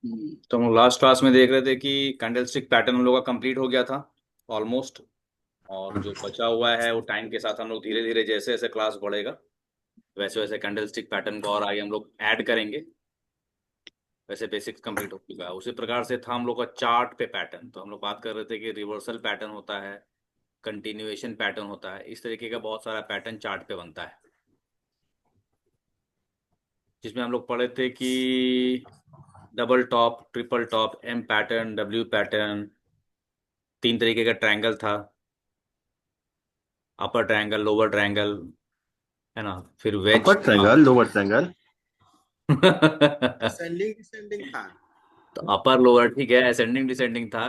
तो हम लोग लास्ट क्लास में देख रहे थे कि कैंडलस्टिक पैटर्न हम लोग का कंप्लीट हो गया था ऑलमोस्ट। और जो बचा हुआ है वो टाइम के साथ हम लोग धीरे धीरे जैसे जैसे क्लास बढ़ेगा वैसे वैसे कैंडलस्टिक पैटर्न को और आगे हम लोग ऐड करेंगे। वैसे बेसिक्स कंप्लीट हो चुका है। उसी प्रकार से था हम लोग का चार्ट पे पैटर्न। तो हम लोग बात कर रहे थे कि रिवर्सल पैटर्न होता है, कंटिन्यूएशन पैटर्न होता है, इस तरीके का बहुत सारा पैटर्न चार्ट पे बनता है। जिसमें हम लोग पढ़े थे कि double top, triple top, M pattern, W pattern, तीन तरीके का ट्रायंगल था, अपर ट्रायंगल, लोअर ट्रायंगल, है ना, फिर वेज अपर था। Triangle, lower triangle. तो असेंडिंग डिसेंडिंग था। अपर लोअर ठीक है, असेंडिंग डिसेंडिंग था।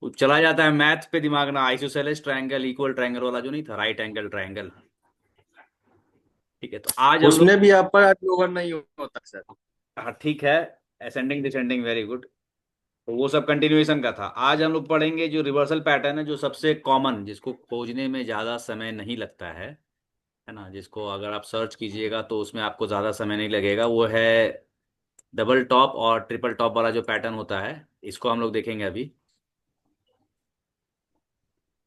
वो चला जाता है मैथ पे दिमाग ना, आइसोसेलेस ट्रायंगल, इक्वल ट्रायंगल वाला जो नहीं था, राइट एंगल ट्रायंगल। ठीक है, तो आज हम लोग उसमें भी अपर लोअर नहीं होता सर। हाँ ठीक है, असेंडिंग डिसेंडिंग, वेरी गुड। तो वो सब कंटिन्यूएशन का था। आज हम लोग पढ़ेंगे जो रिवर्सल पैटर्न है, जो सबसे कॉमन, जिसको खोजने में ज़्यादा समय नहीं लगता है ना, जिसको अगर आप सर्च कीजिएगा तो उसमें आपको ज़्यादा समय नहीं लगेगा, वो है डबल टॉप और ट्रिपल टॉप वाला जो पैटर्न होता है। इसको हम लोग देखेंगे अभी।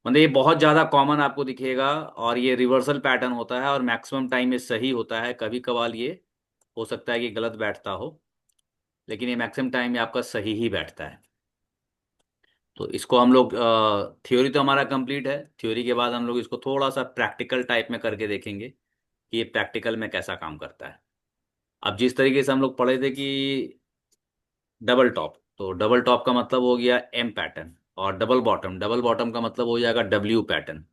मतलब ये बहुत ज़्यादा कॉमन आपको दिखेगा और ये रिवर्सल पैटर्न होता है और मैक्सिमम टाइम ये सही होता है। कभी कभार ये हो सकता है कि गलत बैठता हो, लेकिन ये मैक्सिमम टाइम ये आपका सही ही बैठता है। तो इसको हम लोग थ्योरी तो हमारा कंप्लीट है। थ्योरी के बाद हम लोग इसको थोड़ा सा प्रैक्टिकल टाइप में करके देखेंगे कि ये प्रैक्टिकल में कैसा काम करता है। अब जिस तरीके से हम लोग पढ़े थे कि डबल टॉप, तो डबल टॉप का मतलब हो गया एम पैटर्न, और डबल बॉटम, डबल बॉटम का मतलब हो जाएगा डब्ल्यू पैटर्न।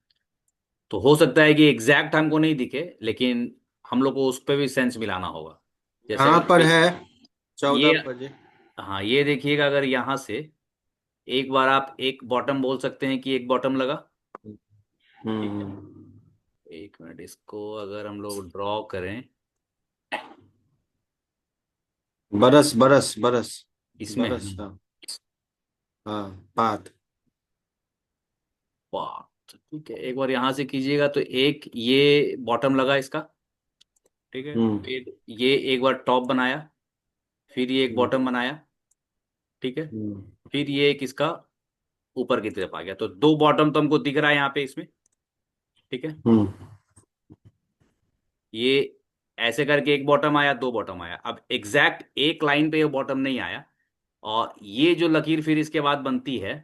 तो हो सकता है कि एग्जैक्ट हमको नहीं दिखे, लेकिन हम लोग को उस पर भी सेंस मिलाना होगा। जैसे कहाँ पर अगर है? ये 14 बजे। हाँ, ये देखिएगा, अगर यहाँ से एक बार आप एक बॉटम बोल सकते हैं कि एक बॉटम लगा। ठीक है, हम्म। एक मिनट, इसको अगर हम लोग ड्रॉ करें बरस बरस बरस। इसमें, है बरस, ना, हाँ। हाँ, पात। वाह, तो ठीक है, एक बार यहाँ से कीजिएगा तो एक ये बॉटम लगा इसका। ठीक है, हम्म। फिर ये एक बार टॉप बनाया, फिर ये एक हम्म। बॉटम बनाया। ठीक है, हम्म। फिर ये एक इसका ऊपर की तरफ आ गया, तो दो बॉटम तो हमको दिख रहा है यहाँ पे इसमें। ठीक है, हम्म। ये ऐसे करके एक बॉटम आया, दो बॉटम आया। अब एग्जैक्ट एक लाइन पे ये बॉटम नहीं आया, और ये जो लकीर फिर इसके बाद बनती है,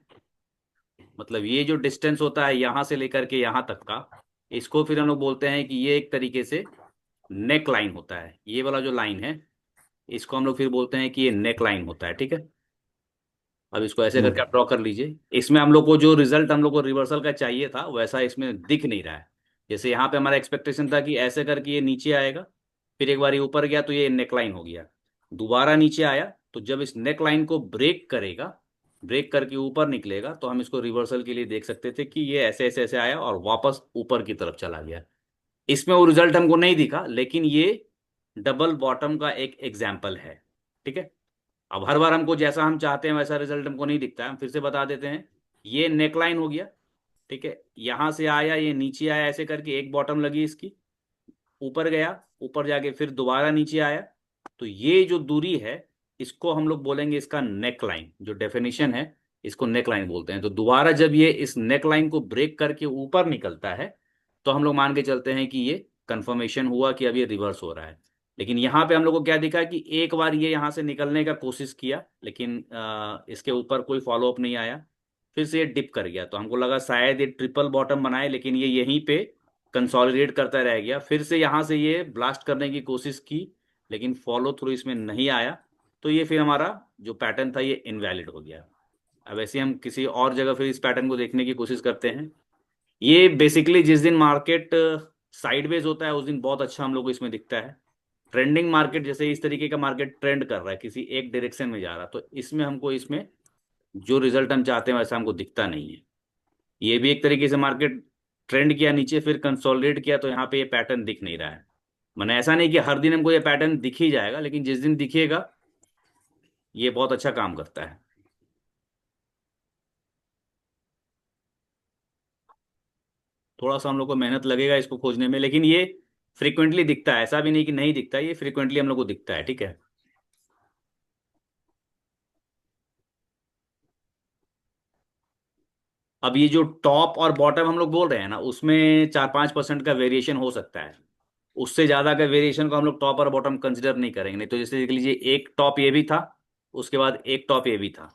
मतलब ये जो डिस्टेंस होता है यहाँ से लेकर के यहाँ तक का, इसको फिर हम लोग बोलते हैं कि ये एक तरीके से नेक लाइन होता है। ये वाला जो लाइन है, इसको हम लोग फिर बोलते हैं कि ये नेक लाइन होता है। ठीक है, अब इसको ऐसे करके आप हम्म। ड्रॉ कर लीजिए। इसमें हम लोग को जो रिजल्ट हम लोग को रिवर्सल का चाहिए था वैसा इसमें दिख नहीं रहा है। जैसे यहाँ पे हमारा एक्सपेक्टेशन था कि ऐसे करके ये नीचे आएगा, फिर एक बार ये ऊपर गया तो ये नेक लाइन हो गया, दोबारा नीचे आया, तो जब इस नेक लाइन को ब्रेक करेगा, ब्रेक करके ऊपर निकलेगा, तो हम इसको रिवर्सल के लिए देख सकते थे कि ये ऐसे ऐसे ऐसे आया और वापस ऊपर की तरफ चला गया। इसमें वो रिजल्ट हमको नहीं दिखा, लेकिन ये डबल बॉटम का एक एग्जाम्पल है। ठीक है, अब हर बार हमको जैसा हम चाहते हैं वैसा रिजल्ट हमको नहीं दिखता है। हम फिर से बता देते हैं, ये नेकलाइन हो गया। ठीक है, यहां से आया, ये नीचे आया, ऐसे करके एक बॉटम लगी इसकी, ऊपर गया, ऊपर जाके फिर दोबारा नीचे आया, तो ये जो दूरी है, इसको हम लोग बोलेंगे इसका नेक लाइन। जो डेफिनेशन है, इसको नेक लाइन बोलते हैं। तो दोबारा जब ये इस नेक लाइन को ब्रेक करके ऊपर निकलता है, तो हम लोग मान के चलते हैं कि ये कंफर्मेशन हुआ कि अब ये रिवर्स हो रहा है। लेकिन यहाँ पे हम लोग को क्या दिखा कि एक बार ये यहाँ से निकलने का कोशिश किया, लेकिन इसके ऊपर कोई फॉलोअप नहीं आया, फिर से ये डिप कर गया। तो हमको लगा शायद ये ट्रिपल बॉटम बनाए, लेकिन ये यहीं पे कंसोलिडेट करता रह गया। फिर से यहाँ से ये ब्लास्ट करने की कोशिश की, लेकिन फॉलो थ्रू इसमें नहीं आया, तो ये फिर हमारा जो पैटर्न था ये इनवैलिड हो गया। अब ऐसे हम किसी और जगह फिर इस पैटर्न को देखने की कोशिश करते हैं। ये बेसिकली जिस दिन मार्केट साइडवेज होता है उस दिन बहुत अच्छा हम लोग को इसमें दिखता है। ट्रेंडिंग मार्केट, जैसे इस तरीके का मार्केट ट्रेंड कर रहा है, किसी एक डायरेक्शन में जा रहा, तो इसमें हमको, इसमें जो रिजल्ट हम चाहते हैं वैसा हमको दिखता नहीं है। ये भी एक तरीके से मार्केट ट्रेंड किया नीचे, फिर कंसोलिडेट किया, तो यहाँ पे ये पैटर्न दिख नहीं रहा है। मैंने ऐसा नहीं कि हर दिन हमको ये पैटर्न दिख ही जाएगा, लेकिन जिस दिन दिखेगा ये बहुत अच्छा काम करता है। थोड़ा सा हम लोग को मेहनत लगेगा इसको खोजने में, लेकिन ये फ्रीक्वेंटली दिखता है, ऐसा भी नहीं कि नहीं दिखता, ये फ्रीक्वेंटली हम लोग को दिखता है। ठीक है, अब ये जो टॉप और बॉटम हम लोग बोल रहे हैं ना, उसमें 4-5% का वेरिएशन हो सकता है। उससे ज्यादा का वेरिएशन को हम लोग टॉप और बॉटम कंसिडर नहीं करेंगे। नहीं तो जैसे देख लीजिए, एक टॉप ये भी था, उसके बाद एक टॉप ये भी था,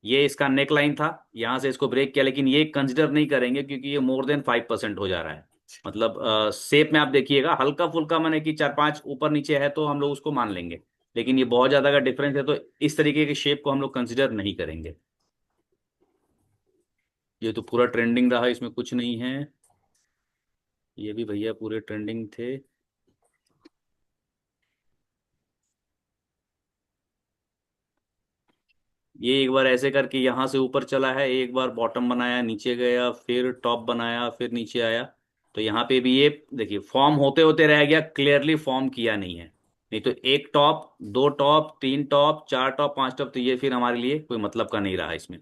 ये इसका नेक लाइन था, यहां से इसको ब्रेक किया, लेकिन ये कंसिडर नहीं करेंगे क्योंकि ये मोर देन 5% हो जा रहा है। मतलब शेप में आप देखिएगा, हल्का फुल्का माने कि 4-5 ऊपर नीचे है तो हम लोग उसको मान लेंगे, लेकिन ये बहुत ज्यादा का डिफरेंस है तो इस तरीके के शेप को हम लोग कंसिडर नहीं करेंगे। ये तो पूरा ट्रेंडिंग रहा, इसमें कुछ नहीं है। ये भी भैया पूरे ट्रेंडिंग थे। ये एक बार ऐसे करके यहाँ से ऊपर चला है, एक बार बॉटम बनाया, नीचे गया, फिर टॉप बनाया, फिर नीचे आया। तो यहाँ पे भी ये देखिए फॉर्म होते होते रह गया, क्लियरली फॉर्म किया नहीं है। नहीं तो एक टॉप, दो टॉप, तीन टॉप, चार टॉप, पांच टॉप, तो ये फिर हमारे लिए कोई मतलब का नहीं रहा इसमें।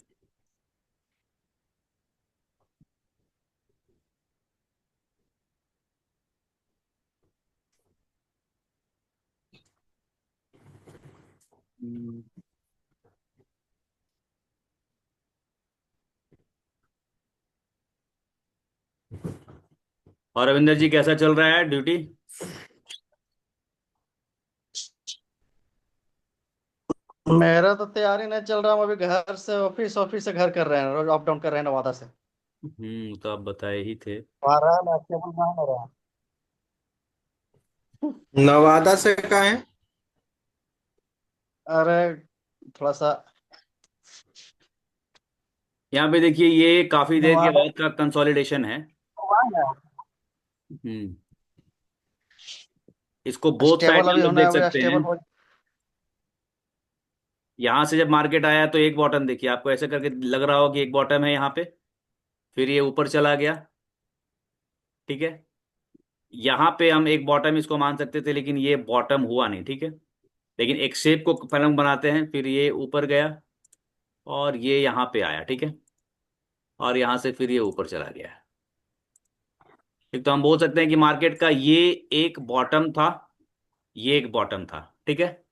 हम्म। और रविंदर जी कैसा चल रहा है ड्यूटी? मेरा तो तैयारी नहीं चल रहा हूँ अभी। घर से ऑफिस, ऑफिस से घर कर रहे हैं, रोज अप डाउन कर रहे हैं नवादा से। तो आप बताए ही थे। आ रहा है ना, केबल कहाँ हो रहा नवादा से का है? है। अरे थोड़ा सा यहाँ पे देखिए, ये काफी देर के नवादा बाद का कंसोलिडेशन है। हुआ है। हम्म। इसको बोथ साइड स्टेबल में हम अभी लोग होना है, देख अभी सकते हैं। स्टेबल हो। यहाँ से जब मार्केट आया तो एक बॉटम देखिए, आपको ऐसे करके लग रहा हो कि एक बॉटम है यहाँ पे, फिर ये ऊपर चला गया। ठीक है, यहाँ पे हम एक बॉटम इसको मान सकते थे, लेकिन ये बॉटम हुआ नहीं। ठीक है, लेकिन एक शेप को पहले हम बनाते हैं, फिर ये ऊपर गया और ये यहाँ पे आया। ठीक है, और यहाँ से फिर ये ऊपर चला गया। ठीक, तो हम बोल सकते हैं कि मार्केट का ये एक बॉटम था, ये एक बॉटम था। ठीक है,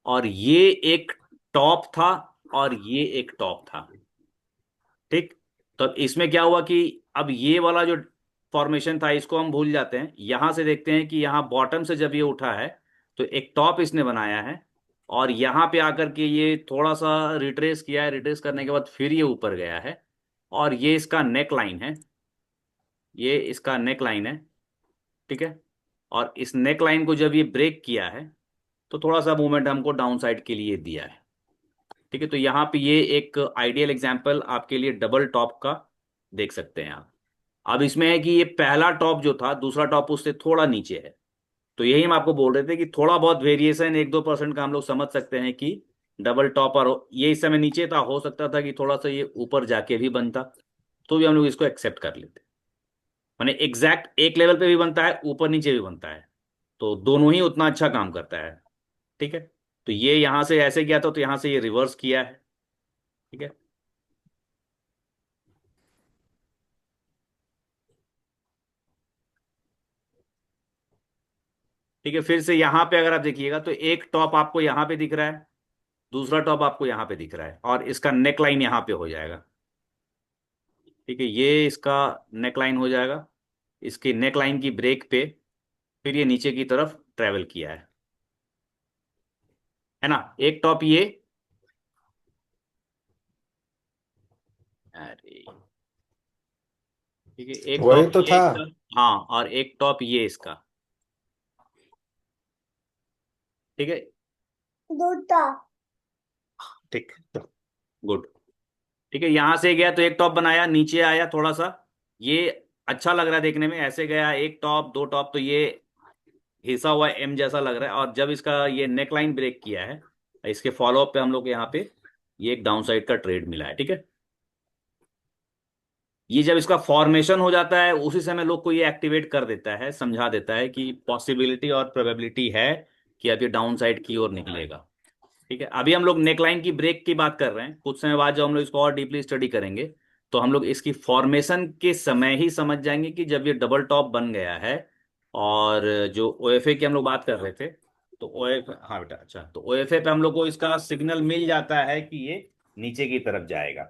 और ये एक टॉप था, और ये एक टॉप था। ठीक, तो अब इसमें क्या हुआ कि अब ये वाला जो फॉर्मेशन था इसको हम भूल जाते हैं, यहां से देखते हैं कि यहाँ बॉटम से जब ये उठा है तो एक टॉप इसने बनाया है, और यहाँ पे आकर के ये थोड़ा सा रिट्रेस किया है, रिट्रेस करने के बाद फिर ये ऊपर गया है, और ये इसका नेक लाइन है, ये इसका नेक लाइन है। ठीक है, और इस नेक लाइन को जब ये ब्रेक किया है तो थोड़ा सा मूवमेंट हमको डाउन साइड के लिए दिया है। ठीक है, तो यहाँ पे ये एक आइडियल एग्जांपल आपके लिए डबल टॉप का देख सकते हैं आप। अब इसमें है कि ये पहला टॉप जो था, दूसरा टॉप उससे थोड़ा नीचे है, तो यही हम आपको बोल रहे थे कि थोड़ा बहुत वेरिएशन 1-2% का हम लोग समझ सकते हैं कि डबल टॉप, और ये इस समय नीचे था, हो सकता था कि थोड़ा सा ये ऊपर जाके भी बनता, तो भी हम लोग इसको एक्सेप्ट कर लेते। माने एग्जैक्ट एक लेवल पे भी बनता है, ऊपर नीचे भी बनता है, तो दोनों ही उतना अच्छा काम करता है। ठीक है, तो ये यहां से ऐसे किया था, तो यहां से ये रिवर्स किया है। ठीक है, ठीक है, फिर से यहाँ पे अगर आप देखिएगा तो एक टॉप आपको यहाँ पे दिख रहा है, दूसरा टॉप आपको यहाँ पे दिख रहा है, और इसका नेक लाइन यहाँ पे हो जाएगा। ठीक है, ये इसका नेक लाइन हो जाएगा, इसकी नेक लाइन की ब्रेक पे फिर ये नीचे की तरफ ट्रेवल किया है ना। एक टॉप ये, अरे ठीक है, एक वही टॉप तो ये था। इसका, हाँ, और एक टॉप ये इसका। ठीक है, ठीक, गुड। ठीक है, यहां से गया तो एक टॉप बनाया, नीचे आया थोड़ा सा, ये अच्छा लग रहा है देखने में, ऐसे गया एक टॉप, दो टॉप, तो ये घिसा हुआ एम जैसा लग रहा है, और जब इसका ये नेक लाइन ब्रेक किया है, इसके फॉलोअप पे हम लोग यहाँ पे ये एक डाउन साइड का ट्रेड मिला है। ठीक है, ये जब इसका फॉर्मेशन हो जाता है उसी समय लोग को ये एक्टिवेट कर देता है, समझा देता है कि पॉसिबिलिटी और प्रोबेबिलिटी है कि अब ये डाउन साइड की ओर निकलेगा। ठीक है, अभी हम लोग नेकलाइन की ब्रेक की बात कर रहे हैं, कुछ समय बाद जब हम लोग इसको और डीपली स्टडी करेंगे तो हम लोग इसकी फॉर्मेशन के समय ही समझ जाएंगे कि जब ये डबल टॉप बन गया है, और जो ओएफए की हम लोग बात कर रहे थे, तो ओएफ, हाँ बेटा, अच्छा, तो ओएफए पे हम लोग को इसका सिग्नल मिल जाता है कि ये नीचे की तरफ जाएगा।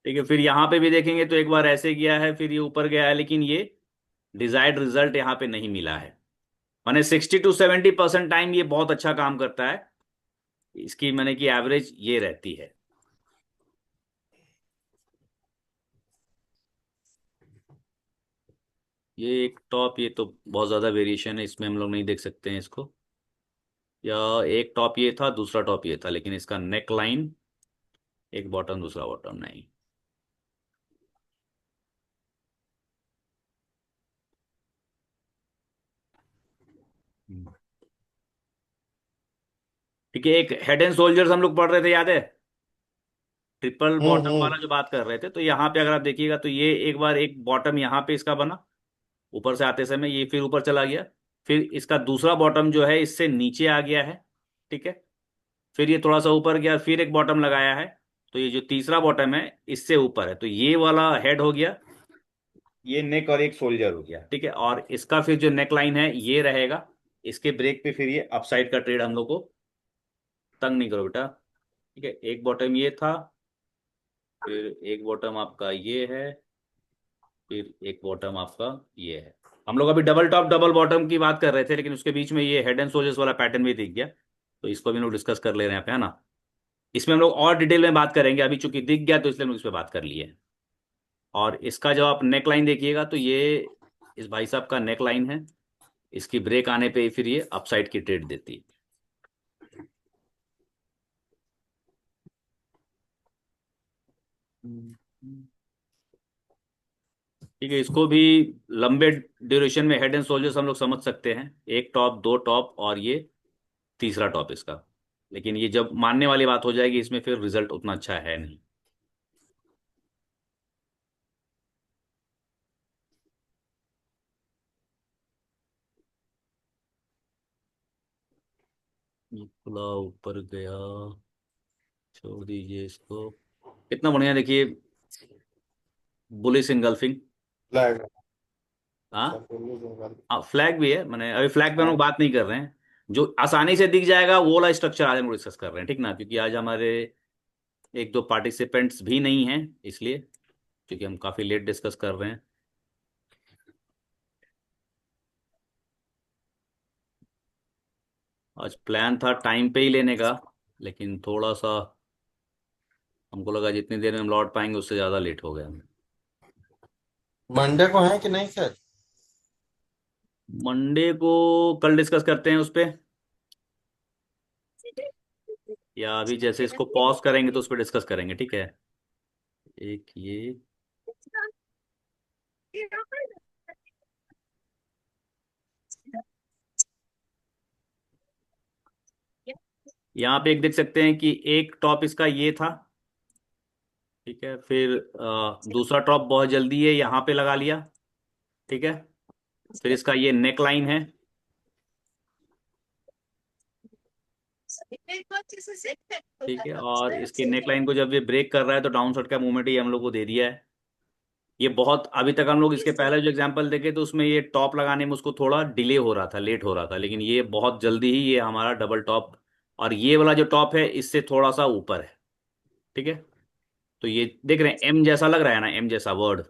ठीक है, फिर यहाँ पे भी देखेंगे तो एक बार ऐसे गया है, फिर ये ऊपर गया है, लेकिन ये डिजायर्ड रिजल्ट यहाँ पे नहीं मिला है। माने 60 to 70% टाइम ये बहुत अच्छा काम करता है। इसकी मैंने की एवरेज ये रहती है। ये एक टॉप, ये तो बहुत ज्यादा वेरिएशन है, इसमें हम लोग नहीं देख सकते हैं इसको। या एक टॉप ये था, दूसरा टॉप ये था, लेकिन इसका नेक लाइन एक बॉटम दूसरा बॉटम नहीं। हम्म। ठीक है, एक हेड एंड शोल्डर्स हम लोग पढ़ रहे थे, याद है? ट्रिपल बॉटम वाला हम्म। जो बात कर रहे थे, तो यहाँ पे अगर आप देखिएगा तो ये एक बार एक बॉटम यहाँ पे इसका बना, ऊपर से आते समय ये फिर ऊपर चला गया। फिर इसका दूसरा बॉटम जो है इससे नीचे आ गया है। ठीक है, फिर ये थोड़ा सा ऊपर गया, फिर एक बॉटम लगाया है। तो ये जो तीसरा बॉटम है इससे ऊपर है, तो ये वाला हेड हो गया, ये नेक और एक शोल्डर हो गया। ठीक है, और इसका फिर जो नेक लाइन है ये रहेगा। इसके ब्रेक पे फिर ये अपसाइड का ट्रेड हम लोग को तंग नहीं करो बेटा। ठीक है, एक बॉटम ये था, फिर एक बॉटम आपका ये है, फिर एक बॉटम आपका ये है। हम लोग अभी डबल टॉप डबल बॉटम की बात कर रहे थे, लेकिन उसके बीच में ये हेड एंड शोल्डर्स वाला पैटर्न भी दिख गया, तो इसको भी हम लोग डिस्कस कर ले रहे हैं यहाँ पे, है ना? इसमें हम लोग और डिटेल में बात करेंगे, अभी चूंकि दिख गया तो इसलिए हम लोग इस पर बात कर लिए। और इसका जब आप नेक लाइन देखिएगा तो ये इस भाई साहब का नेक लाइन है। इसकी ब्रेक आने पे फिर ये अपसाइड की ट्रेड देती है। ठीक है, इसको भी लंबे ड्यूरेशन में हेड एंड शोल्डर्स हम लोग समझ सकते हैं, एक टॉप दो टॉप और ये तीसरा टॉप इसका। लेकिन ये जब मानने वाली बात हो जाएगी इसमें फिर रिजल्ट उतना अच्छा है नहीं। ये खुला ऊपर गया, छोड़ दीजिए इसको। कितना बढ़िया देखिए, बुलिश इंगल्फिंग। फ्लैग। अच्छा, हाँ, पुलिस बंगाल। हाँ फ्लैग भी है, मैंने अभी फ्लैग पे हम हाँ। लोग बात नहीं कर रहे हैं। जो आसानी से दिख जाएगा वो वाला स्ट्रक्चर आज हम लोग डिस्कस कर रहे हैं, ठीक ना? क्योंकि आज हमारे एक दो पार्टिसिपेंट्स भी नहीं हैं, इसलिए, क्योंकि हम काफ़ी लेट डिस्कस कर रहे हैं। आज प्लान था टाइम पे ही लेने का, लेकिन थोड़ा सा हमको लगा जितनी देर में हम लौट पाएंगे उससे ज़्यादा लेट हो गया। मंडे को है कि नहीं सर? मंडे को कल डिस्कस करते हैं उस पे, या अभी जैसे इसको पॉज करेंगे तो उस पर डिस्कस करेंगे, ठीक है? एक ये, यहाँ पे एक देख सकते हैं कि एक टॉप इसका ये था। ठीक है, फिर दूसरा टॉप बहुत जल्दी है यहाँ पे लगा लिया। ठीक है, फिर इसका ये नेक लाइन है। ठीक है, और इसके नेक लाइन को जब ये ब्रेक कर रहा है तो डाउन साइड का मूवमेंट ये हम लोग को दे दिया है। ये बहुत, अभी तक हम लोग इसके पहले जो एग्जांपल देखे तो उसमें ये टॉप लगाने में उसको थोड़ा डिले हो रहा था, लेट हो रहा था, लेकिन ये बहुत जल्दी ही ये हमारा डबल टॉप, और ये वाला जो टॉप है इससे थोड़ा सा ऊपर है। ठीक है, तो ये देख रहे हैं एम जैसा लग रहा है ना, एम जैसा वर्ड।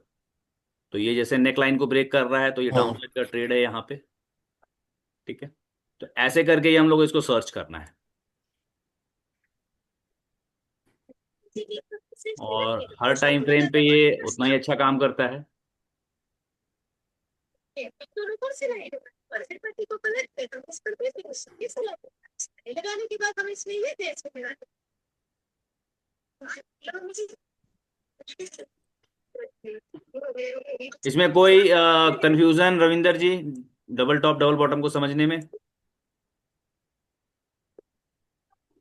तो ये जैसे नेक लाइन को ब्रेक कर रहा है तो ये डाउन हाँ। साइड का ट्रेड है यहाँ पे। ठीक है, तो ऐसे करके ही हम लोग इसको सर्च करना है, और हर टाइम फ्रेम पे ये उतना ही अच्छा काम करता है। इसमें कोई कंफ्यूजन रविंदर जी, डबल टॉप डबल बॉटम को समझने में?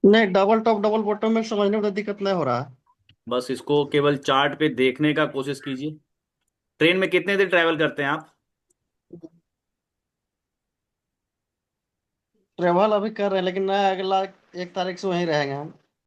नहीं, डबल टॉप डबल बॉटम में समझने में तो दिक्कत नहीं हो रहा है। बस इसको केवल चार्ट पे देखने का कोशिश कीजिए। ट्रेन में कितने देर ट्रैवल करते हैं आप? ट्रेवल अभी कर रहे हैं, लेकिन नहीं, अगला 1 तारीख से वहीं रहेंगे हम।